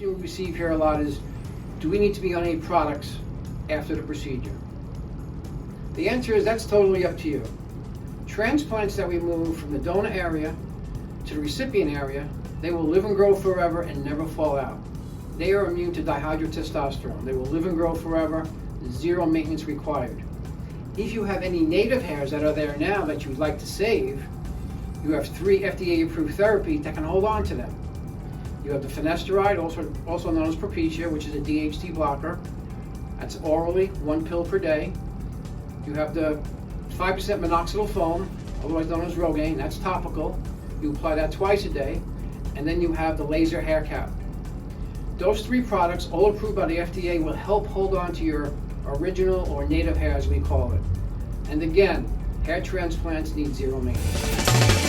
question we receive here a lot is, do we need to be on any products after the procedure? The answer is that's totally up to you. Transplants that we move from the donor area to the recipient area, they will live and grow forever and never fall out. They are immune to dihydrotestosterone. They will live and grow forever, zero maintenance required. If you have any native hairs that are there now that you would like to save, you have 3 FDA-approved therapies that can hold on to them. You have the finasteride, also known as Propecia, which is a DHT blocker. That's orally, 1 pill per day. You have the 5% minoxidil foam, otherwise known as Rogaine. That's topical. You apply that twice a day. And then you have the laser hair cap. Those 3 products, all approved by the FDA, will help hold on to your original or native hair, as we call it. And again, hair transplants need zero maintenance.